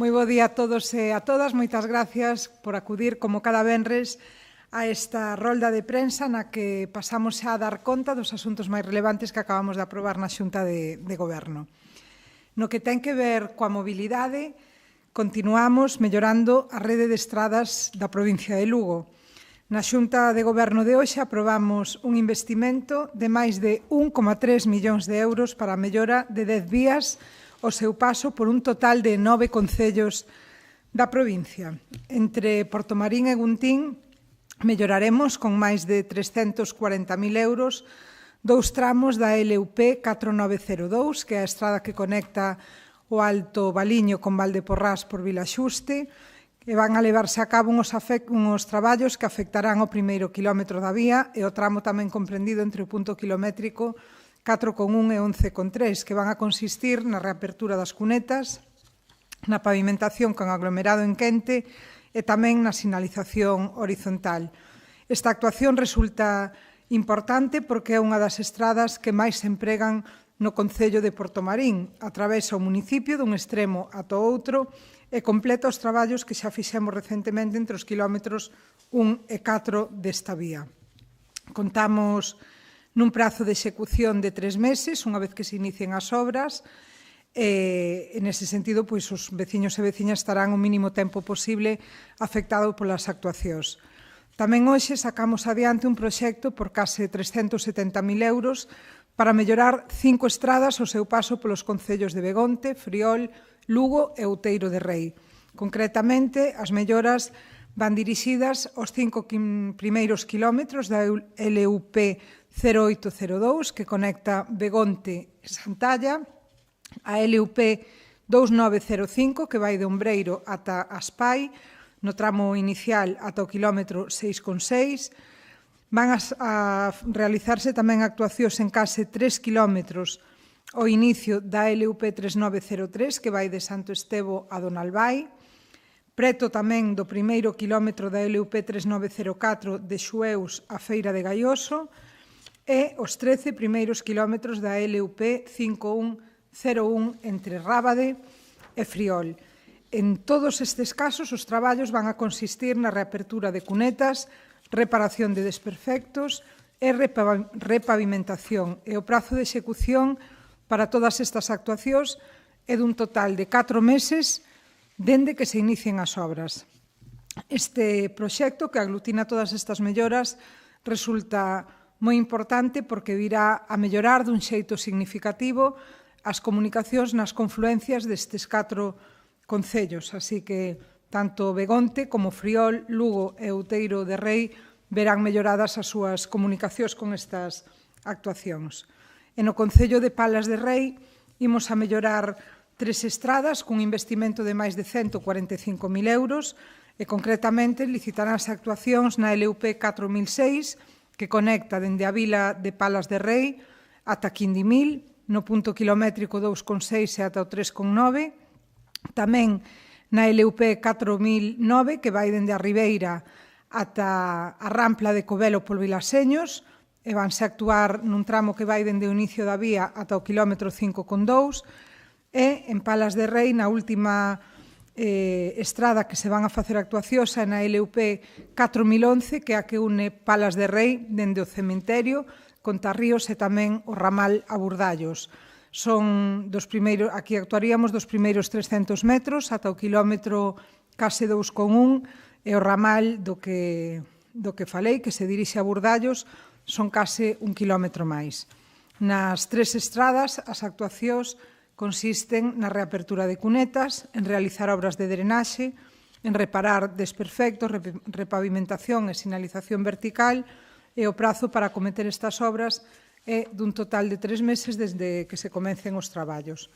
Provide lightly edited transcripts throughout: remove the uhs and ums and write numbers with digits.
Moi bo día a todos e a todas. Moitas gracias por acudir, como cada venres, a esta rolda de prensa na que pasamos xa a dar conta dos asuntos máis relevantes que acabamos de aprobar na Xunta de Goberno. No que ten que ver coa mobilidade, continuamos mellorando a rede de estradas da provincia de Lugo. Na Xunta de Goberno de hoxe aprobamos un investimento de máis de 1,3 millóns de euros para a mellora de 10 vías o seu paso por un total de 9 concellos da provincia. Entre Portomarín e Guntín melloraremos con máis de 340.000 euros dous tramos da LUP 4902, que é a estrada que conecta o Alto Valiño con Valdeporrás por Vilaxuste, e van a levarse a cabo uns traballos que afectarán o primeiro quilómetro da vía e o tramo tamén comprendido entre o punto kilométrico 4,1 e 11,3, que van a consistir na reapertura das cunetas, na pavimentación con aglomerado en quente e tamén na sinalización horizontal. Esta actuación resulta importante porque é unha das estradas que máis se empregan no concello de Portomarín. Atravesa o municipio dun extremo ata o outro e completa os traballos que xa fixemos recentemente entre os quilómetros 1 e 4 desta vía. Contamos nun prazo de execución de 3 meses, unha vez que se inicien as obras, e nese sentido, os veciños e veciñas estarán o mínimo tempo posible afectados polas actuacións. Tamén hoxe sacamos adiante un proxecto por case 370.000 euros para mellorar 5 estradas ao seu paso polos concellos de Begonte, Friol, Lugo e Outeiro de Rei. Concretamente, as melloras van dirixidas aos 5 primeiros quilómetros da LUP 0802, que conecta Begonte e Santalla, a LUP 2905, que vai de Ombreiro ata Aspai, no tramo inicial ata o quilómetro 6,6. Van a realizarse tamén actuacións en case 3 quilómetros ao inicio da LUP 3903, que vai de Santo Estevo a Donalbai, preto tamén do primeiro quilómetro da LUP 3904 de Xueus a Feira de Gaioso e os 13 primeiros quilómetros da LUP 5101 entre Rábade e Friol. En todos estes casos, os traballos van a consistir na reapertura de cunetas, reparación de desperfectos e repavimentación, e o prazo de execución para todas estas actuacións é dun total de 4 meses dende que se inicien as obras. Este proxecto, que aglutina todas estas melloras, resulta moi importante porque virá a mellorar dun xeito significativo as comunicacións nas confluencias destes 4 concellos, así que tanto Begonte como Friol, Lugo e Outeiro de Rei verán melloradas as súas comunicacións con estas actuacións. E no concello de Palas de Rei imos a mellorar 3 estradas cun investimento de máis de 145.000 euros e concretamente licitaránse actuacións na LUP 4006, que conecta dende a vila de Palas de Rei ata Quindimil, no punto kilométrico 2,6 e ata o 3,9, tamén na LUP 4009, que vai dende a Ribeira ata a Rampla de Covelo por Vilaseños, e vanse actuar nun tramo que vai dende o inicio da vía ata o quilómetro 5,2, e en Palas de Rei, na última estrada que se van a facer actuacións é na LUP 4011, que é a que une Palas de Rei dende o cemiterio, Contarríos e tamén o ramal a Burdallos. Aquí actuaríamos dos primeiros 300 metros ata o quilómetro case 2,1 e o ramal do que falei, que se dirixe a Burdallos, son case 1 quilómetro máis. Nas 3 estradas, as actuacións consisten na reapertura de cunetas, en realizar obras de drenaxe, en reparar desperfectos, repavimentación e sinalización vertical, e o prazo para acometer estas obras é dun total de 3 meses desde que se comecen os traballos.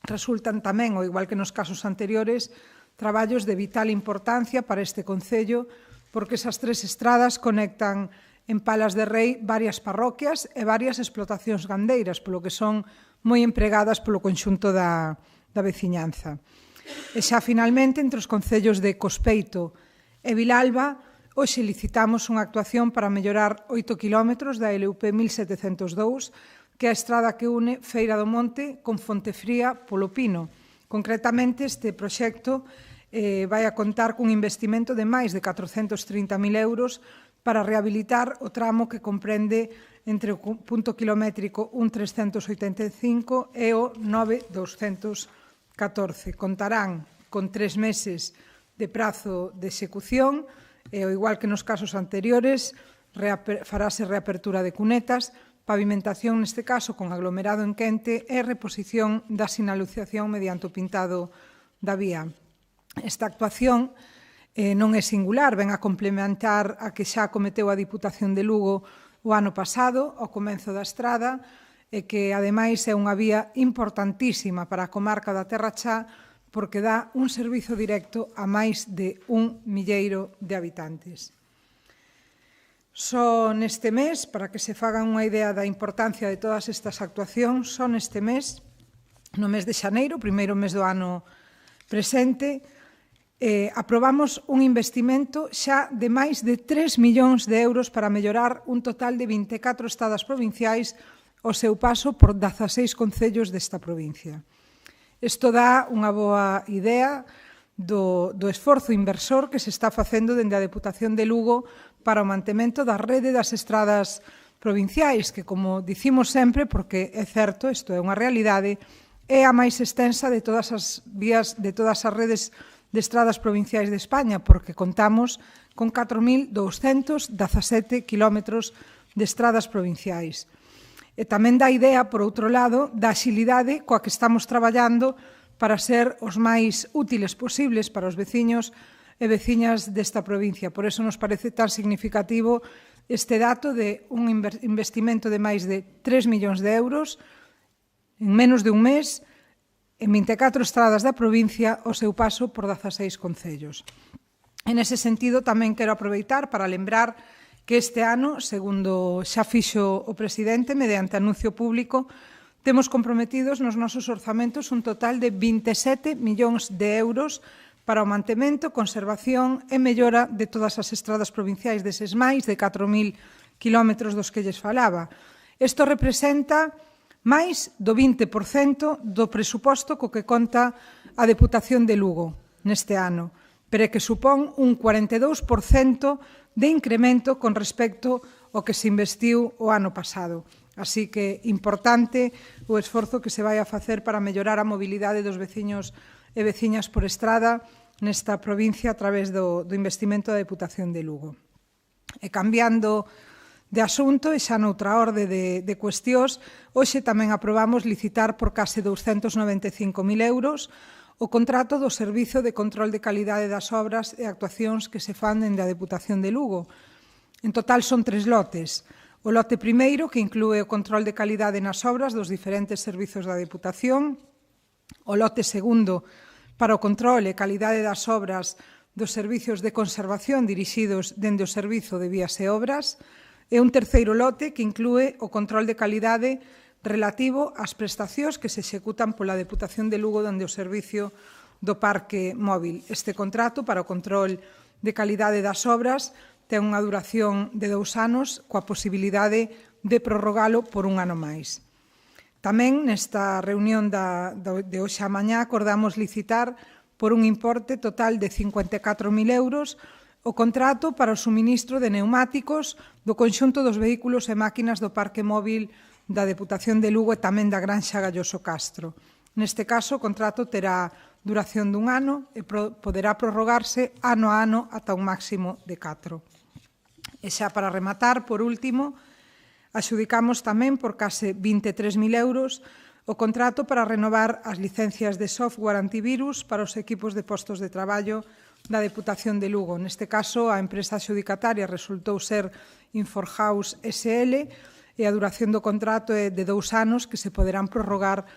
Resultan tamén, ao igual que nos casos anteriores, traballos de vital importancia para este concello, porque esas 3 estradas conectan en Palas de Rei varias parroquias e varias explotacións gandeiras, polo que son moi empregadas polo conxunto da veciñanza. E xa finalmente, entre os concellos de Cospeito e Vilalba, hoxe licitamos unha actuación para mellorar 8 quilómetros da LUP 1702, que é a estrada que une Feira do Monte con Fontefría polo Pino, Concretamente, este proxecto vai a contar cun investimento de máis de 430.000 euros para rehabilitar o tramo que comprende entre o punto kilométrico 1.385 e o 9.214. Contarán con 3 meses de prazo de execución e, ao igual que nos casos anteriores, farase reapertura de cunetas, pavimentación neste caso con aglomerado en quente e reposición da sinalización mediante o pintado da vía. Esta actuación non é singular, ven a complementar a que xa cometeu a Diputación de Lugo o ano pasado, ao comenzo da estrada, e que, ademais, é unha vía importantísima para a comarca da Terra Chá porque dá un servizo directo a máis de 1.000.000 de habitantes. Só neste mes, para que se fagan unha idea da importancia de todas estas actuacións, só neste mes, no mes de xaneiro, primeiro mes do ano presente, aprobamos un investimento xa de máis de 3 millóns de euros para mellorar un total de 24 estradas provinciais ao seu paso por 16 concellos desta provincia. Isto dá unha boa idea do esforzo inversor que se está facendo dende a Deputación de Lugo para o mantemento da rede das estradas provinciais, que, como dicimos sempre, porque é certo, isto é unha realidade, é a máis extensa de todas as vías, de todas as redes de estradas provinciais de España, porque contamos con 4.217 kilómetros de estradas provinciais. E tamén dá idea, por outro lado, da axilidade coa que estamos traballando para ser os máis útiles posibles para os veciños e veciñas desta provincia. Por eso nos parece tan significativo este dato de un investimento de máis de 3 millóns de euros en menos de un mes en 24 estradas da provincia ao seu paso por 16 concellos. En ese sentido, tamén quero aproveitar para lembrar que este ano, segundo xa fixo o presidente mediante anuncio público, temos comprometidos nos nosos orzamentos un total de 27 millóns de euros para o mantemento, conservación e mellora de todas as estradas provinciais deses máis de 4.000 kilómetros dos que lles falaba. Isto representa máis do 20% do presuposto co que conta a Deputación de Lugo neste ano, pero que supón un 42% de incremento con respecto ao que se investiu o ano pasado. Así que importante o esforzo que se vai a facer para mellorar a mobilidade dos veciños e veciñas por estrada nesta provincia a través do investimento da Deputación de Lugo. E cambiando de asunto, e xa noutra orde de cuestións, hoxe tamén aprobamos licitar por case 295.000 euros o contrato do Servizo de Control de Calidade das Obras e actuacións que se fan dende a Deputación de Lugo. En total son 3 lotes. O lote primeiro, que inclúe o control de calidade nas obras dos diferentes servizos da Deputación. O lote segundo, para o control e calidade das obras dos servizos de conservación dirixidos dende o Servizo de Vías e Obras. E un terceiro lote que inclúe o control de calidade relativo ás prestacións que se executan pola Deputación de Lugo dende o servicio do Parque Móvil. Este contrato para o control de calidade das obras ten unha duración de 2 anos coa posibilidade de prorrogalo por un ano máis. Tamén nesta reunión de hoxe a mañá acordamos licitar por un importe total de 54.000 euros o contrato para o suministro de neumáticos do conxunto dos vehículos e máquinas do Parque Móvil da Deputación de Lugo e tamén da Granxa Galloso Castro. Neste caso, o contrato terá duración dun ano e poderá prorrogarse ano a ano ata un máximo de 4. E xa para rematar, por último, adxudicamos tamén por case 23.000 euros o contrato para renovar as licencias de software antivirus para os equipos de postos de traballo da Deputación de Lugo. Neste caso, a empresa adxudicataria resultou ser Inforhouse SL e a duración do contrato é de 2 anos que se poderán prorrogar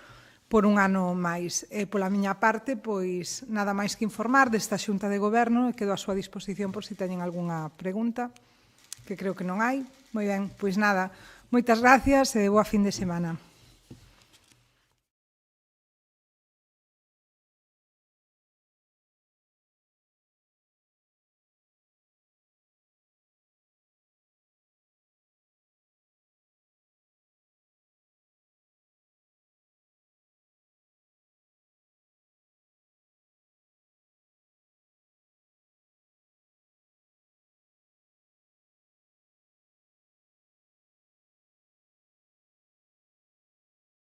por un ano máis. E pola miña parte, pois nada máis que informar desta Xunta de Goberno e quedo á súa disposición por si teñen algunha pregunta, que creo que non hai. Moi ben, pois nada, moitas gracias e boa fin de semana.